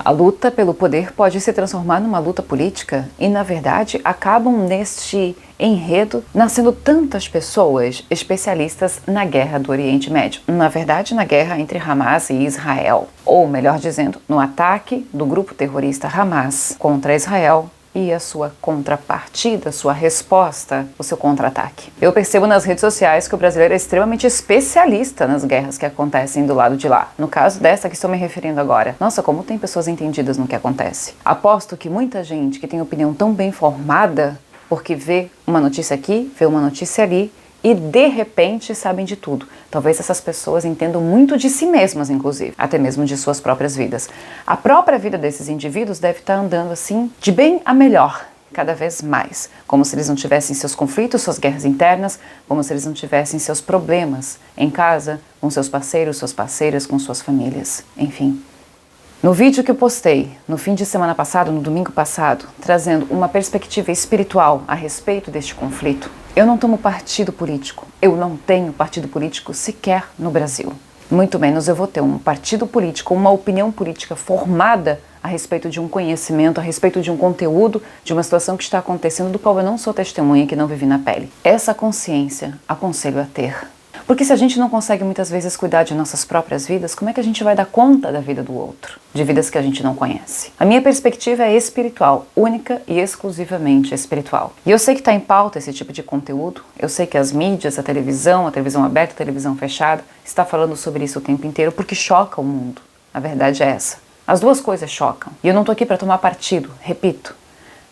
A luta pelo poder pode se transformar numa luta política e, na verdade, acabam neste enredo nascendo tantas pessoas especialistas na guerra do Oriente Médio. Na verdade, na guerra entre Hamas e Israel. Ou, melhor dizendo, no ataque do grupo terrorista Hamas contra Israel e a sua contrapartida, sua resposta, o seu contra-ataque. Eu percebo nas redes sociais que o brasileiro é extremamente especialista nas guerras que acontecem do lado de lá. No caso dessa que estou me referindo agora. Nossa, como tem pessoas entendidas no que acontece. Aposto que muita gente que tem opinião tão bem formada, porque vê uma notícia aqui, vê uma notícia ali, e de repente sabem de tudo. Talvez essas pessoas entendam muito de si mesmas, inclusive, até mesmo de suas próprias vidas. A própria vida desses indivíduos deve estar andando assim, de bem a melhor, cada vez mais. Como se eles não tivessem seus conflitos, suas guerras internas, como se eles não tivessem seus problemas em casa, com seus parceiros, suas parceiras, com suas famílias, enfim. No vídeo que eu postei no fim de semana passado, no domingo passado, trazendo uma perspectiva espiritual a respeito deste conflito, eu não tomo partido político. Eu não tenho partido político sequer no Brasil. Muito menos eu vou ter um partido político, uma opinião política formada a respeito de um conhecimento, a respeito de um conteúdo, de uma situação que está acontecendo, do qual eu não sou testemunha, que não vivi na pele. Essa consciência aconselho a ter. Porque se a gente não consegue muitas vezes cuidar de nossas próprias vidas, como é que a gente vai dar conta da vida do outro? De vidas que a gente não conhece. A minha perspectiva é espiritual, única e exclusivamente espiritual. E eu sei que está em pauta esse tipo de conteúdo, eu sei que as mídias, a televisão aberta, a televisão fechada, está falando sobre isso o tempo inteiro porque choca o mundo. A verdade é essa. As duas coisas chocam. E eu não estou aqui para tomar partido, repito.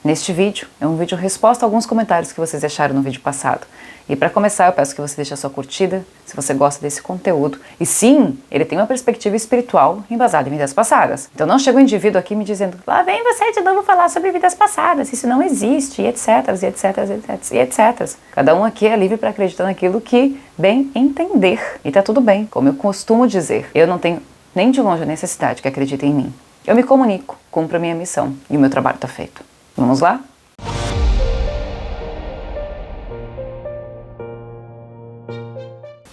Neste vídeo, é um vídeo resposta a alguns comentários que vocês deixaram no vídeo passado. E para começar, eu peço que você deixe a sua curtida, se você gosta desse conteúdo. E sim, ele tem uma perspectiva espiritual embasada em vidas passadas. Então não chega um indivíduo aqui me dizendo, lá vem você de novo falar sobre vidas passadas, isso não existe, e etc, e etc, e etc. Cada um aqui é livre para acreditar naquilo que bem entender. E tá tudo bem, como eu costumo dizer. Eu não tenho nem de longe a necessidade que acreditem em mim. Eu me comunico, cumpro a minha missão e o meu trabalho está feito. Vamos lá?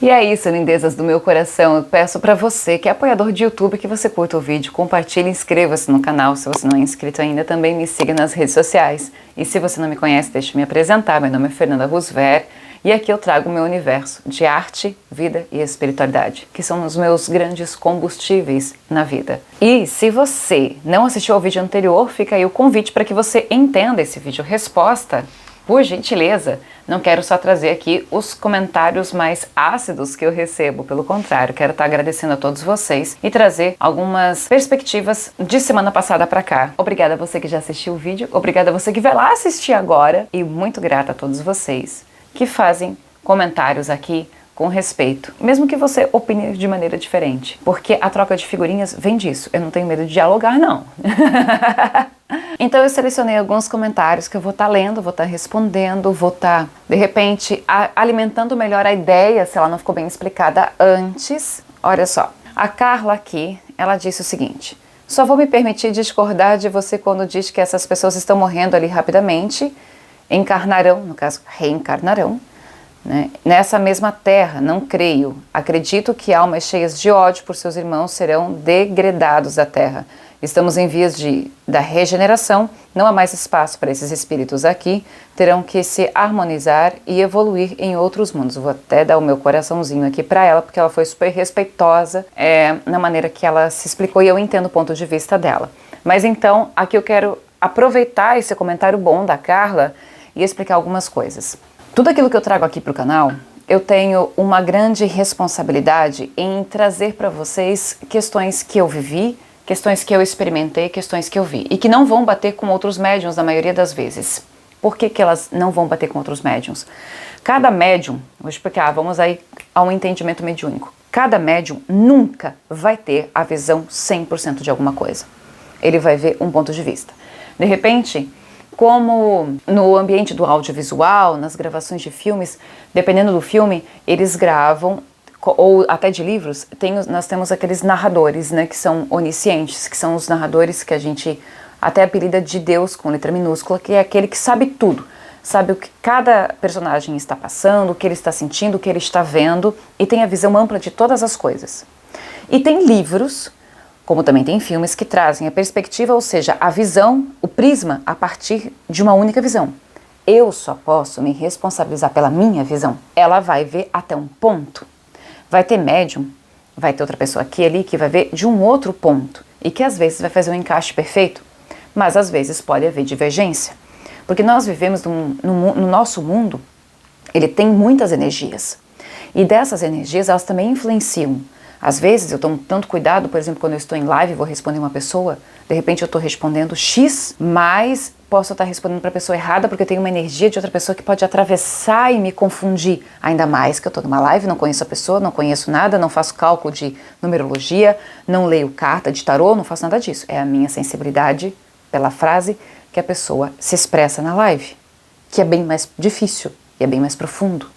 E é isso, lindezas do meu coração. Eu peço para você que é apoiador de YouTube que você curta o vídeo, compartilhe e inscreva-se no canal. Se você não é inscrito ainda, também me siga nas redes sociais. E se você não me conhece, deixe eu me apresentar. Meu nome é Fernanda Roosevelt e aqui eu trago o meu universo de arte, vida e espiritualidade, que são os meus grandes combustíveis na vida. E se você não assistiu ao vídeo anterior, fica aí o convite para que você entenda esse vídeo resposta. Por gentileza, não quero só trazer aqui os comentários mais ácidos que eu recebo, pelo contrário, quero estar agradecendo a todos vocês e trazer algumas perspectivas de semana passada para cá. Obrigada a você que já assistiu o vídeo, obrigada a você que vai lá assistir agora e muito grata a todos vocês que fazem comentários aqui com respeito, mesmo que você opine de maneira diferente, porque a troca de figurinhas vem disso, eu não tenho medo de dialogar não. Então eu selecionei alguns comentários que eu vou estar lendo, vou estar respondendo, vou estar, de repente, alimentando melhor a ideia, se ela não ficou bem explicada antes. Olha só, a Carla aqui, ela disse o seguinte: só vou me permitir discordar de você quando diz que essas pessoas estão morrendo ali rapidamente, encarnarão, no caso, reencarnarão, né, nessa mesma terra, não creio. Acredito que almas cheias de ódio por seus irmãos serão degredados da terra. Estamos em vias da regeneração, não há mais espaço para esses espíritos aqui, terão que se harmonizar e evoluir em outros mundos. Vou até dar o meu coraçãozinho aqui para ela, porque ela foi super respeitosa na maneira que ela se explicou e eu entendo o ponto de vista dela. Mas então, aqui eu quero aproveitar esse comentário bom da Carla e explicar algumas coisas. Tudo aquilo que eu trago aqui para o canal, eu tenho uma grande responsabilidade em trazer para vocês questões que eu vivi, questões que eu experimentei, questões que eu vi, e que não vão bater com outros médiuns na maioria das vezes. Por que que elas não vão bater com outros médiuns? Cada médium, vou explicar, vamos aí a um entendimento mediúnico. Cada médium nunca vai ter a visão 100% de alguma coisa. Ele vai ver um ponto de vista. De repente, como no ambiente do audiovisual, nas gravações de filmes, dependendo do filme, eles gravam, ou até de livros, nós temos aqueles narradores, né, que são oniscientes, que são os narradores que a gente até apelida de Deus com letra minúscula, que é aquele que sabe tudo, sabe o que cada personagem está passando, o que ele está sentindo, o que ele está vendo, e tem a visão ampla de todas as coisas. E tem livros Como também tem filmes que trazem a perspectiva, ou seja, a visão, o prisma, a partir de uma única visão. Eu só posso me responsabilizar pela minha visão. Ela vai ver até um ponto. Vai ter médium, vai ter outra pessoa aqui e ali que vai ver de um outro ponto e que às vezes vai fazer um encaixe perfeito, mas às vezes pode haver divergência. Porque nós vivemos no nosso mundo, ele tem muitas energias. E dessas energias, elas também influenciam. Às vezes eu tomo tanto cuidado, por exemplo, quando eu estou em live e vou responder uma pessoa, de repente eu estou respondendo X, mas posso estar respondendo para a pessoa errada porque eu tenho uma energia de outra pessoa que pode atravessar e me confundir. Ainda mais que eu estou numa live, não conheço a pessoa, não conheço nada, não faço cálculo de numerologia, não leio carta de tarô, não faço nada disso. É a minha sensibilidade pela frase que a pessoa se expressa na live, que é bem mais difícil e é bem mais profundo.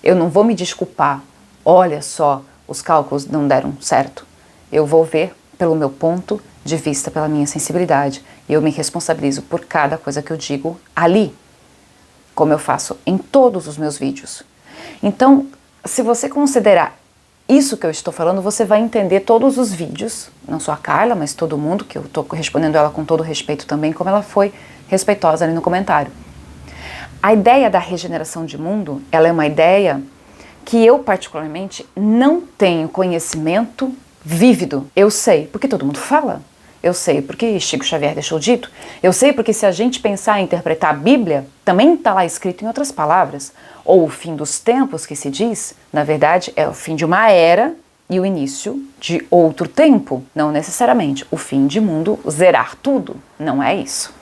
Eu não vou me desculpar, olha só, os cálculos não deram certo. Eu vou ver pelo meu ponto de vista, pela minha sensibilidade. E eu me responsabilizo por cada coisa que eu digo ali, como eu faço em todos os meus vídeos. Então, se você considerar isso que eu estou falando, você vai entender todos os vídeos, não só a Carla, mas todo mundo, que eu estou respondendo ela com todo respeito também, como ela foi respeitosa ali no comentário. A ideia da regeneração de mundo, ela é uma ideia que eu particularmente não tenho conhecimento vívido. Eu sei porque todo mundo fala, eu sei porque Chico Xavier deixou dito, eu sei porque se a gente pensar em interpretar a Bíblia, também está lá escrito em outras palavras, ou o fim dos tempos que se diz, na verdade é o fim de uma era e o início de outro tempo, não necessariamente o fim de mundo, zerar tudo, não é isso.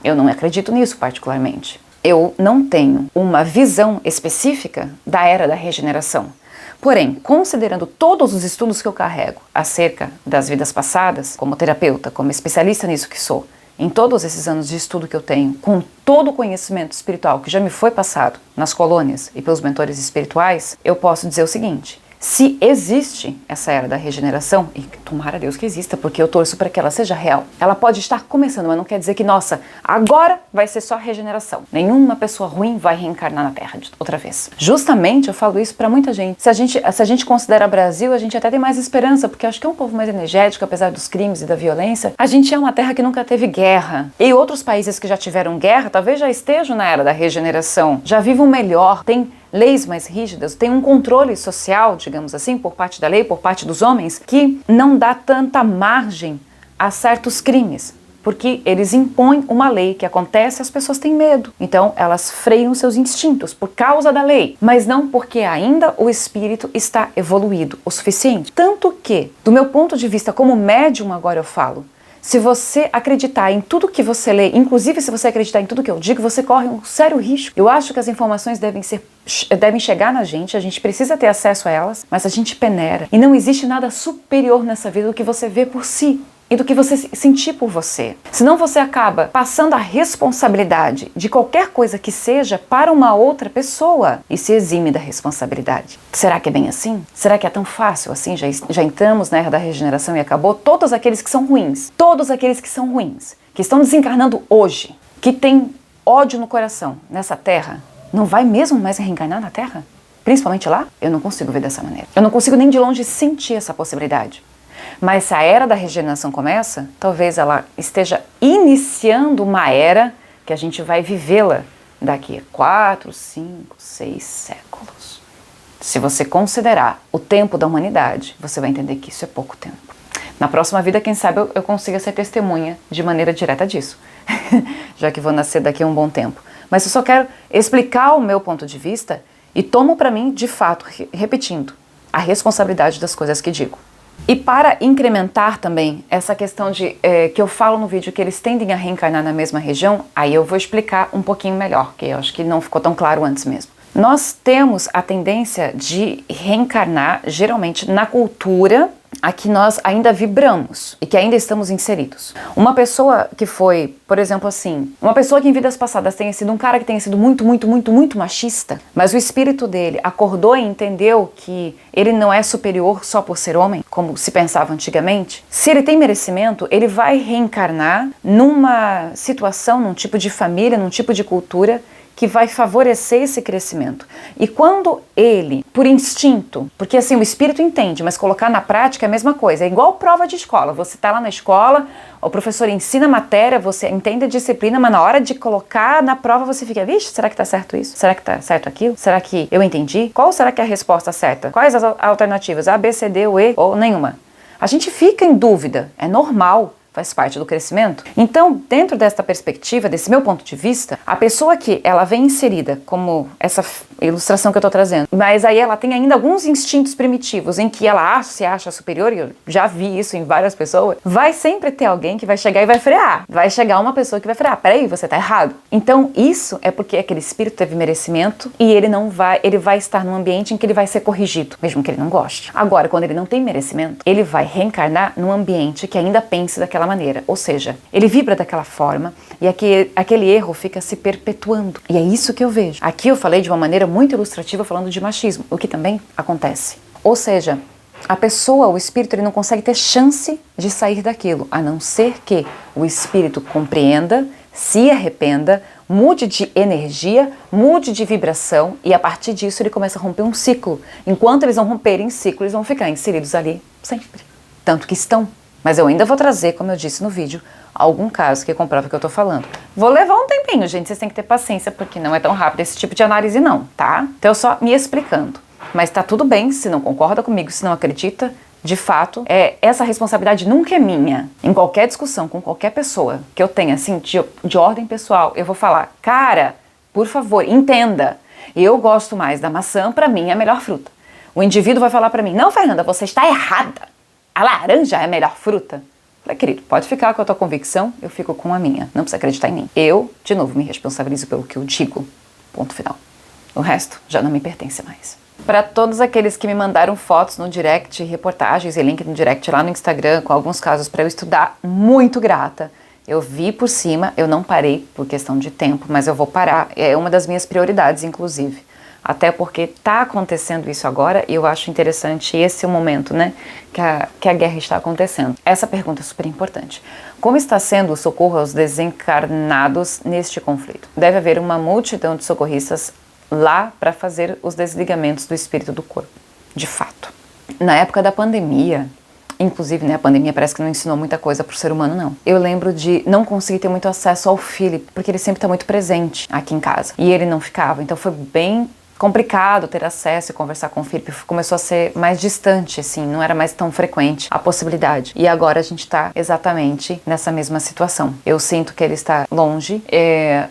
Eu não acredito nisso particularmente. Eu não tenho uma visão específica da era da regeneração. Porém, considerando todos os estudos que eu carrego acerca das vidas passadas, como terapeuta, como especialista nisso que sou, em todos esses anos de estudo que eu tenho, com todo o conhecimento espiritual que já me foi passado nas colônias e pelos mentores espirituais, eu posso dizer o seguinte: se existe essa era da regeneração, e tomara Deus que exista, porque eu torço para que ela seja real, ela pode estar começando, mas não quer dizer que, nossa, agora vai ser só regeneração. Nenhuma pessoa ruim vai reencarnar na Terra outra vez. Justamente eu falo isso para muita gente. Se a gente considera Brasil, a gente até tem mais esperança, porque acho que é um povo mais energético, apesar dos crimes e da violência. A gente é uma terra que nunca teve guerra. E outros países que já tiveram guerra, talvez já estejam na era da regeneração, já vivam melhor, tem leis mais rígidas, tem um controle social, digamos assim, por parte da lei, por parte dos homens, que não dá tanta margem a certos crimes, porque eles impõem uma lei que acontece e as pessoas têm medo. Então, elas freiam seus instintos por causa da lei, mas não porque ainda o espírito está evoluído o suficiente. Tanto que, do meu ponto de vista como médium, agora eu falo, se você acreditar em tudo que você lê, inclusive se você acreditar em tudo que eu digo, você corre um sério risco. Eu acho que as informações devem chegar na gente, a gente precisa ter acesso a elas, mas a gente peneira. E não existe nada superior nessa vida do que você vê por si e do que você sentir por você. Senão você acaba passando a responsabilidade de qualquer coisa que seja para uma outra pessoa e se exime da responsabilidade. Será que é bem assim? Será que é tão fácil assim? Já entramos na era da regeneração e acabou? Todos aqueles que são ruins, que estão desencarnando hoje, que têm ódio no coração nessa terra, não vai mesmo mais reencarnar na terra? Principalmente lá? Eu não consigo ver dessa maneira. Eu não consigo nem de longe sentir essa possibilidade. Mas se a era da regeneração começa, talvez ela esteja iniciando uma era que a gente vai vivê-la daqui a 4, 5, 6 séculos. Se você considerar o tempo da humanidade, você vai entender que isso é pouco tempo. Na próxima vida, quem sabe eu consiga ser testemunha de maneira direta disso, já que vou nascer daqui a um bom tempo. Mas eu só quero explicar o meu ponto de vista e tomo para mim, de fato, repetindo, a responsabilidade das coisas que digo. E para incrementar também essa questão de que eu falo no vídeo que eles tendem a reencarnar na mesma região, aí eu vou explicar um pouquinho melhor, que eu acho que não ficou tão claro antes mesmo. Nós temos a tendência de reencarnar geralmente na cultura a que nós ainda vibramos e que ainda estamos inseridos. Uma pessoa que foi, por exemplo assim, uma pessoa que em vidas passadas tenha sido um cara que tenha sido muito machista, mas o espírito dele acordou e entendeu que ele não é superior só por ser homem, como se pensava antigamente. Se ele tem merecimento, ele vai reencarnar numa situação, num tipo de família, num tipo de cultura que vai favorecer esse crescimento. E quando ele, por instinto, porque assim o espírito entende, mas colocar na prática é a mesma coisa, é igual prova de escola. Você está lá na escola, o professor ensina a matéria, você entende a disciplina, mas na hora de colocar na prova você fica, vixe, será que está certo isso? Será que está certo aquilo? Será que eu entendi? Qual será que é a resposta certa? Quais as alternativas? A, B, C, D ou E ou nenhuma? A gente fica em dúvida, é normal. Faz parte do crescimento. Então, dentro desta perspectiva, desse meu ponto de vista, a pessoa que ela vem inserida, como essa ilustração que eu estou trazendo, mas aí ela tem ainda alguns instintos primitivos em que ela se acha superior, e eu já vi isso em várias pessoas, vai sempre ter alguém que vai chegar e vai frear. Vai chegar uma pessoa que vai frear. Peraí, você está errado. Então, isso é porque aquele espírito teve merecimento e ele vai estar num ambiente em que ele vai ser corrigido, mesmo que ele não goste. Agora, quando ele não tem merecimento, ele vai reencarnar num ambiente que ainda pense daquela maneira, ou seja, ele vibra daquela forma e aquele erro fica se perpetuando. E é isso que eu vejo. Aqui eu falei de uma maneira muito ilustrativa falando de machismo, o que também acontece. Ou seja, a pessoa, o espírito, ele não consegue ter chance de sair daquilo, a não ser que o espírito compreenda, se arrependa, mude de energia, mude de vibração e a partir disso ele começa a romper um ciclo. Enquanto eles não romperem ciclo, eles vão ficar inseridos ali sempre. Tanto que estão. Mas eu ainda vou trazer, como eu disse no vídeo, algum caso que comprova o que eu tô falando. Vou levar um tempinho, gente, vocês têm que ter paciência, porque não é tão rápido esse tipo de análise não, tá? Então eu só me explicando. Mas tá tudo bem, se não concorda comigo, se não acredita, de fato, essa responsabilidade nunca é minha. Em qualquer discussão com qualquer pessoa que eu tenha, assim, de ordem pessoal, eu vou falar, cara, por favor, entenda, eu gosto mais da maçã, pra mim é a melhor fruta. O indivíduo vai falar pra mim, não, Fernanda, você está errada. A laranja é a melhor fruta? Falei, querido, pode ficar com a tua convicção, eu fico com a minha. Não precisa acreditar em mim. Eu, de novo, me responsabilizo pelo que eu digo. Ponto final. O resto já não me pertence mais. Para todos aqueles que me mandaram fotos no direct, reportagens e link no direct lá no Instagram, com alguns casos para eu estudar, muito grata. Eu vi por cima, eu não parei por questão de tempo, mas eu vou parar. É uma das minhas prioridades, inclusive. Até porque está acontecendo isso agora e eu acho interessante esse momento, né, que a guerra está acontecendo. Essa pergunta é super importante. Como está sendo o socorro aos desencarnados neste conflito? Deve haver uma multidão de socorristas lá para fazer os desligamentos do espírito do corpo, de fato. Na época da pandemia, inclusive, né, a pandemia parece que não ensinou muita coisa pro ser humano, não. Eu lembro de não conseguir ter muito acesso ao Philip, porque ele sempre tá muito presente aqui em casa. E ele não ficava, então foi bem complicado ter acesso e conversar com o Felipe, começou a ser mais distante, assim, não era mais tão frequente a possibilidade. E agora a gente tá exatamente nessa mesma situação. Eu sinto que ele está longe,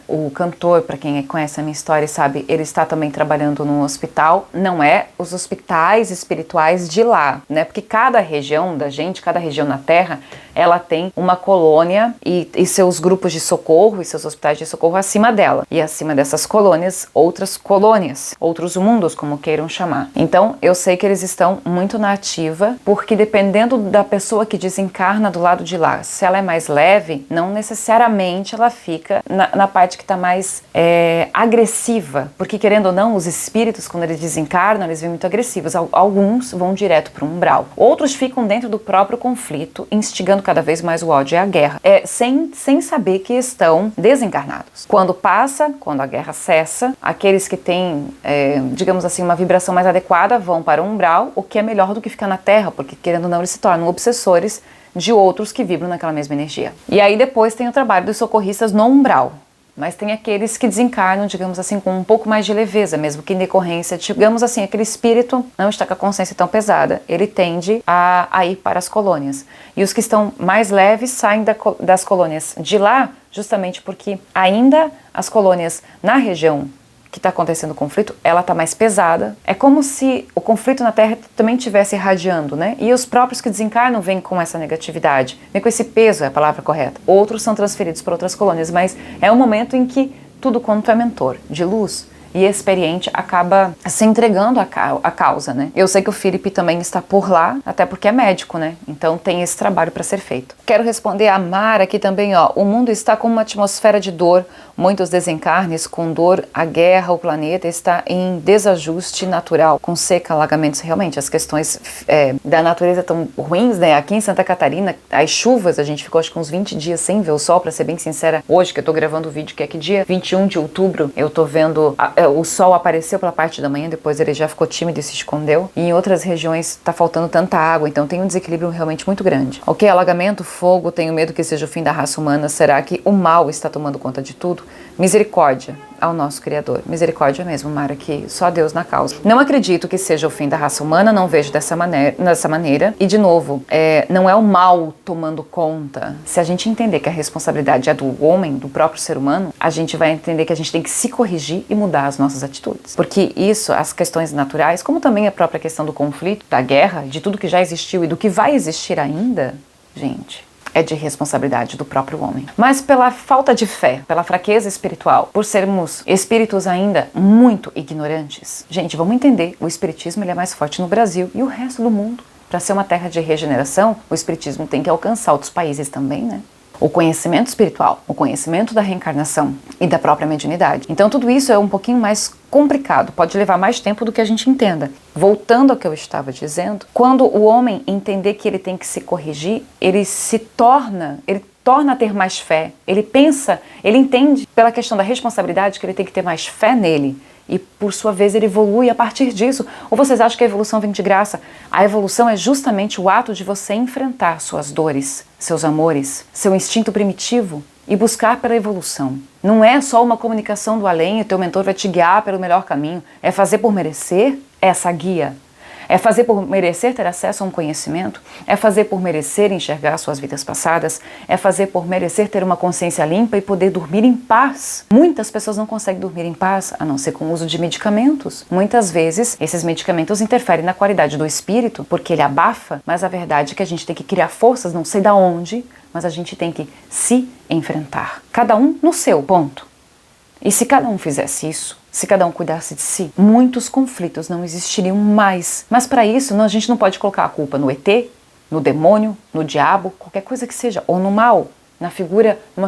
o cantor, para quem conhece a minha história sabe, ele está também trabalhando num hospital, não é os hospitais espirituais de lá, né, porque cada região da gente, cada região na Terra, ela tem uma colônia e seus grupos de socorro e seus hospitais de socorro acima dela. E acima dessas colônias, outras colônias, outros mundos, como queiram chamar. Então, eu sei que eles estão muito na ativa, porque dependendo da pessoa que desencarna do lado de lá, se ela é mais leve, não necessariamente ela fica na parte que está mais agressiva. Porque, querendo ou não, os espíritos, quando eles desencarnam, eles vêm muito agressivos. Alguns vão direto para o umbral. Outros ficam dentro do próprio conflito, instigando cada vez mais o ódio e a guerra, sem saber que estão desencarnados. Quando a guerra cessa, aqueles que têm, digamos assim, uma vibração mais adequada vão para o umbral, o que é melhor do que ficar na Terra, porque querendo ou não eles se tornam obsessores de outros que vibram naquela mesma energia. E aí depois tem o trabalho dos socorristas no umbral. Mas tem aqueles que desencarnam, digamos assim, com um pouco mais de leveza, mesmo que em decorrência, digamos assim, aquele espírito não está com a consciência tão pesada, ele tende a ir para as colônias. E os que estão mais leves saem das colônias de lá, justamente porque ainda as colônias na região que está acontecendo o conflito, ela está mais pesada. É como se o conflito na Terra também estivesse irradiando, né? E os próprios que desencarnam vêm com essa negatividade, vêm com esse peso, é a palavra correta. Outros são transferidos para outras colônias, mas é um momento em que tudo quanto é mentor de luz, e experiente acaba se entregando à causa, né? Eu sei que o Felipe também está por lá, até porque é médico, né? Então tem esse trabalho para ser feito. Quero responder a Mara aqui também, ó. O mundo está com uma atmosfera de dor, muitos desencarnes com dor, a guerra, o planeta está em desajuste natural, com seca, alagamentos. Realmente, as questões da natureza estão ruins, né? Aqui em Santa Catarina, as chuvas, a gente ficou acho que uns 20 dias sem ver o sol, para ser bem sincera. Hoje que eu tô gravando o vídeo, que é que dia? 21 de outubro, eu tô vendo o sol apareceu pela parte da manhã, depois ele já ficou tímido e se escondeu. E em outras regiões tá faltando tanta água, então tem um desequilíbrio realmente muito grande. Ok, alagamento, fogo, tenho medo que seja o fim da raça humana. Será que o mal está tomando conta de tudo? Misericórdia ao nosso Criador. Misericórdia mesmo, Mara, que só Deus na causa. Não acredito que seja o fim da raça humana, não vejo dessa maneira. E, de novo, não é o mal tomando conta. Se a gente entender que a responsabilidade é do homem, do próprio ser humano, a gente vai entender que a gente tem que se corrigir e mudar as nossas atitudes. Porque isso, as questões naturais, como também a própria questão do conflito, da guerra, de tudo que já existiu e do que vai existir ainda, gente, é de responsabilidade do próprio homem. Mas pela falta de fé, pela fraqueza espiritual, por sermos espíritos ainda muito ignorantes, gente, vamos entender, o espiritismo ele é mais forte no Brasil e o resto do mundo. Para ser uma terra de regeneração, o espiritismo tem que alcançar outros países também, né? O conhecimento espiritual, o conhecimento da reencarnação e da própria mediunidade. Então tudo isso é um pouquinho mais complicado, pode levar mais tempo do que a gente entenda. Voltando ao que eu estava dizendo, quando o homem entender que ele tem que se corrigir, ele torna a ter mais fé, ele entende pela questão da responsabilidade que ele tem que ter mais fé nele. E, por sua vez, ele evolui a partir disso. Ou vocês acham que a evolução vem de graça? A evolução é justamente o ato de você enfrentar suas dores, seus amores, seu instinto primitivo e buscar pela evolução. Não é só uma comunicação do além e teu mentor vai te guiar pelo melhor caminho. É fazer por merecer essa guia. É fazer por merecer ter acesso a um conhecimento, é fazer por merecer enxergar suas vidas passadas, é fazer por merecer ter uma consciência limpa e poder dormir em paz. Muitas pessoas não conseguem dormir em paz, a não ser com o uso de medicamentos. Muitas vezes, esses medicamentos interferem na qualidade do espírito, porque ele abafa, mas a verdade é que a gente tem que criar forças, não sei da onde, mas a gente tem que se enfrentar. Cada um no seu ponto. E se cada um fizesse isso, se cada um cuidasse de si, muitos conflitos não existiriam mais. Mas para isso, a gente não pode colocar a culpa no ET, no demônio, no diabo, qualquer coisa que seja, ou no mal, numa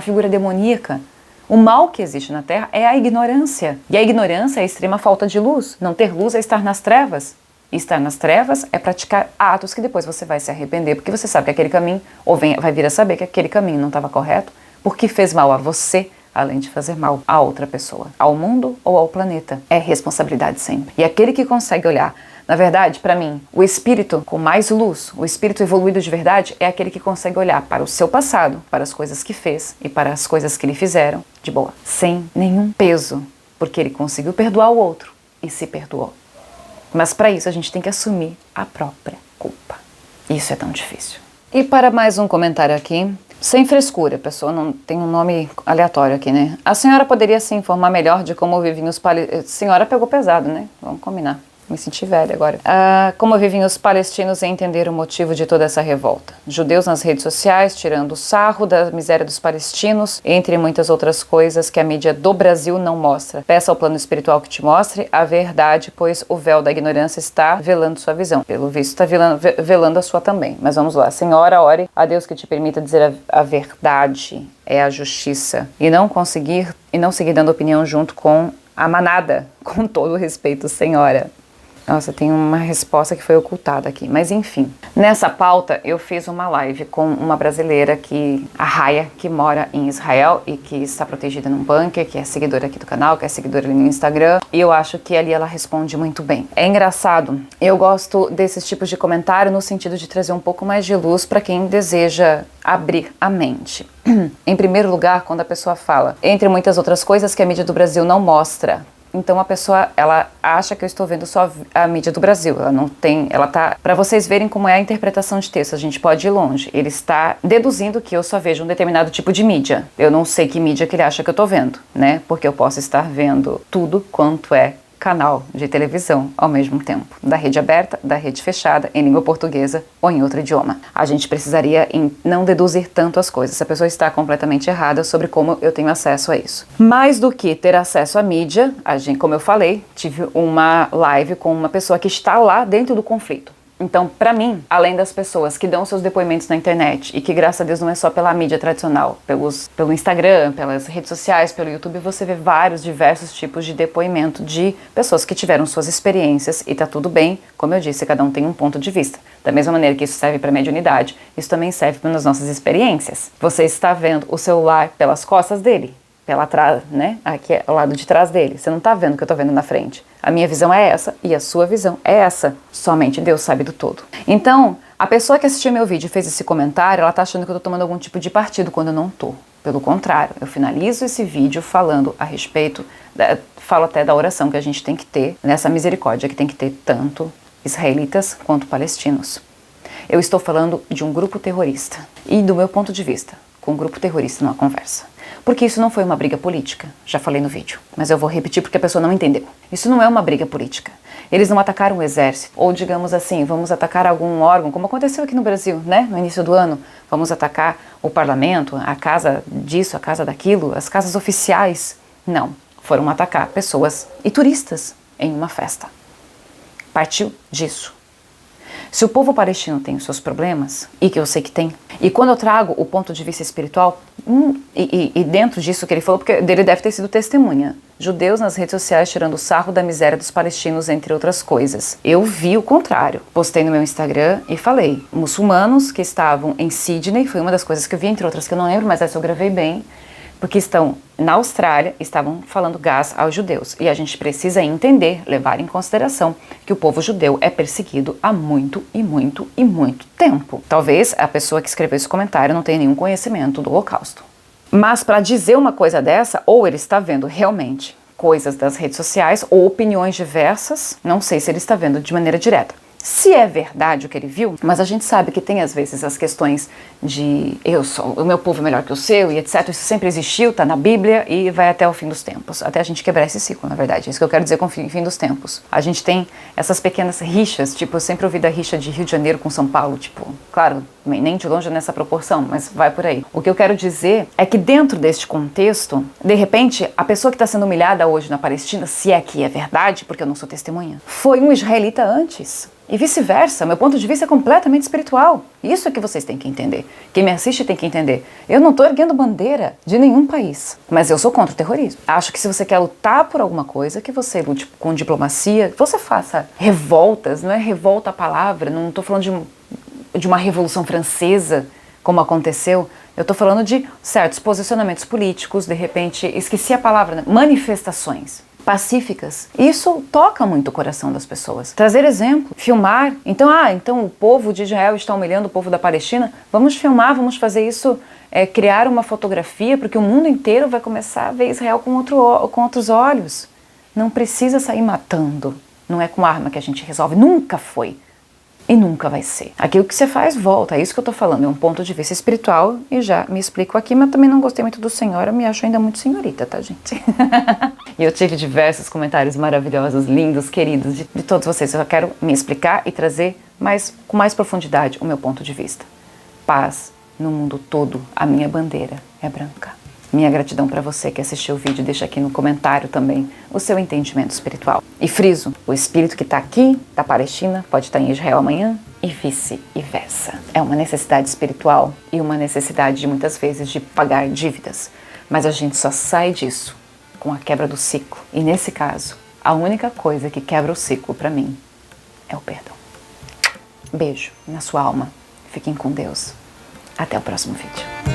figura demoníaca. O mal que existe na Terra é a ignorância. E a ignorância é a extrema falta de luz. Não ter luz é estar nas trevas. E estar nas trevas é praticar atos que depois você vai se arrepender, porque você sabe que aquele caminho, ou vai vir a saber que aquele caminho não estava correto, porque fez mal a você, além de fazer mal a outra pessoa, ao mundo ou ao planeta. É responsabilidade sempre. E aquele que consegue olhar, na verdade, para mim, o espírito com mais luz, o espírito evoluído de verdade, é aquele que consegue olhar para o seu passado, para as coisas que fez e para as coisas que lhe fizeram, de boa, sem nenhum peso, porque ele conseguiu perdoar o outro e se perdoou. Mas para isso a gente tem que assumir a própria culpa. Isso é tão difícil. E para mais um comentário aqui, sem frescura, a pessoa não tem um nome aleatório aqui, né? A senhora poderia se informar melhor de como vivem os palestinos... Senhora pegou pesado, né? Vamos combinar. Me senti velha agora. Como vivem os palestinos e entender o motivo de toda essa revolta. Judeus nas redes sociais, tirando sarro da miséria dos palestinos, entre muitas outras coisas que a mídia do Brasil não mostra. Peça ao plano espiritual que te mostre a verdade, pois o véu da ignorância está velando sua visão. Pelo visto, está velando a sua também. Mas vamos lá. Senhora, ore a Deus que te permita dizer a verdade. É a justiça. E não seguir dando opinião junto com a manada. Com todo o respeito, senhora. Nossa, tem uma resposta que foi ocultada aqui, mas enfim. Nessa pauta, eu fiz uma live com uma brasileira, a Raya, que mora em Israel e que está protegida num bunker, que é seguidora aqui do canal, que é seguidora ali no Instagram, e eu acho que ali ela responde muito bem. É engraçado, eu gosto desses tipos de comentário no sentido de trazer um pouco mais de luz para quem deseja abrir a mente. Em primeiro lugar, quando a pessoa fala, entre muitas outras coisas que a mídia do Brasil não mostra, então a pessoa, ela acha que eu estou vendo só a mídia do Brasil, para vocês verem como é a interpretação de texto, a gente pode ir longe. Ele está deduzindo que eu só vejo um determinado tipo de mídia. Eu não sei que mídia que ele acha que eu estou vendo, né? Porque eu posso estar vendo tudo quanto é canal de televisão ao mesmo tempo, da rede aberta, da rede fechada, em língua portuguesa ou em outro idioma. A gente precisaria não deduzir tanto as coisas. A pessoa está completamente errada sobre como eu tenho acesso a isso. Mais do que ter acesso à mídia, como eu falei, tive uma live com uma pessoa que está lá dentro do conflito. Então, para mim, além das pessoas que dão seus depoimentos na internet e que, graças a Deus, não é só pela mídia tradicional, pelo Instagram, pelas redes sociais, pelo YouTube, você vê diversos tipos de depoimento de pessoas que tiveram suas experiências e tá tudo bem, como eu disse, cada um tem um ponto de vista. Da mesma maneira que isso serve para mediunidade, isso também serve para as nossas experiências. Você está vendo o celular pelas costas dele, pela trás, né? Aqui é o lado de trás dele. Você não tá vendo o que eu tô vendo na frente. A minha visão é essa e a sua visão é essa. Somente Deus sabe do todo. Então, a pessoa que assistiu meu vídeo e fez esse comentário, ela tá achando que eu tô tomando algum tipo de partido quando eu não tô. Pelo contrário, eu finalizo esse vídeo falando a respeito, falo até da oração que a gente tem que ter, nessa misericórdia que tem que ter tanto israelitas quanto palestinos. Eu estou falando de um grupo terrorista. E do meu ponto de vista, com um grupo terrorista numa conversa. Porque isso não foi uma briga política, já falei no vídeo, mas eu vou repetir porque a pessoa não entendeu. Isso não é uma briga política. Eles não atacaram o exército, ou digamos assim, vamos atacar algum órgão, como aconteceu aqui no Brasil, né, no início do ano. Vamos atacar o parlamento, a casa disso, a casa daquilo, as casas oficiais. Não, foram atacar pessoas e turistas em uma festa. Partiu disso. Se o povo palestino tem os seus problemas, e que eu sei que tem, e quando eu trago o ponto de vista espiritual, e dentro disso que ele falou, porque ele deve ter sido testemunha, judeus nas redes sociais tirando sarro da miséria dos palestinos, entre outras coisas. Eu vi o contrário. Postei no meu Instagram e falei, muçulmanos que estavam em Sydney, foi uma das coisas que eu vi, entre outras que eu não lembro, mas essa eu gravei bem, porque estão na Austrália, estavam falando gás aos judeus. E a gente precisa entender, levar em consideração que o povo judeu é perseguido há muito e muito e muito tempo. Talvez a pessoa que escreveu esse comentário não tenha nenhum conhecimento do Holocausto. Mas para dizer uma coisa dessa, ou ele está vendo realmente coisas das redes sociais ou opiniões diversas, não sei se ele está vendo de maneira direta. Se é verdade o que ele viu, mas a gente sabe que tem às vezes as questões de o meu povo é melhor que o seu e etc. Isso sempre existiu, está na Bíblia e vai até o fim dos tempos. Até a gente quebrar esse ciclo, na verdade. É isso que eu quero dizer com o fim dos tempos. A gente tem essas pequenas rixas, tipo, eu sempre ouvi da rixa de Rio de Janeiro com São Paulo, tipo, claro, nem de longe nessa proporção, mas vai por aí. O que eu quero dizer é que dentro deste contexto, de repente, a pessoa que está sendo humilhada hoje na Palestina, se é que é verdade, porque eu não sou testemunha, foi um israelita antes. E vice-versa, meu ponto de vista é completamente espiritual. Isso é que vocês têm que entender. Quem me assiste tem que entender. Eu não estou erguendo bandeira de nenhum país, mas eu sou contra o terrorismo. Acho que se você quer lutar por alguma coisa, que você lute com diplomacia, que você faça revoltas, não é revolta a palavra, não estou falando de uma revolução francesa, como aconteceu. Eu estou falando de certos posicionamentos políticos, de repente, esqueci a palavra, né? Manifestações pacíficas. Isso toca muito o coração das pessoas. Trazer exemplo, filmar. Então o povo de Israel está humilhando o povo da Palestina. Vamos filmar, vamos fazer isso, criar uma fotografia, porque o mundo inteiro vai começar a ver Israel com outros olhos. Não precisa sair matando. Não é com arma que a gente resolve. Nunca foi. E nunca vai ser. Aquilo que você faz, volta. É isso que eu tô falando. É um ponto de vista espiritual e já me explico aqui, mas também não gostei muito do senhor. Eu me acho ainda muito senhorita, tá, gente? E eu tive diversos comentários maravilhosos, lindos, queridos, de todos vocês. Eu só quero me explicar e trazer com mais profundidade o meu ponto de vista. Paz no mundo todo. A minha bandeira é branca. Minha gratidão para você que assistiu o vídeo. Deixa aqui no comentário também o seu entendimento espiritual. E friso, o espírito que está aqui, da Palestina, pode estar em Israel amanhã e vice-versa. É uma necessidade espiritual e uma necessidade, muitas vezes, de pagar dívidas. Mas a gente só sai disso com a quebra do ciclo. E nesse caso, a única coisa que quebra o ciclo para mim é o perdão. Beijo na sua alma. Fiquem com Deus. Até o próximo vídeo.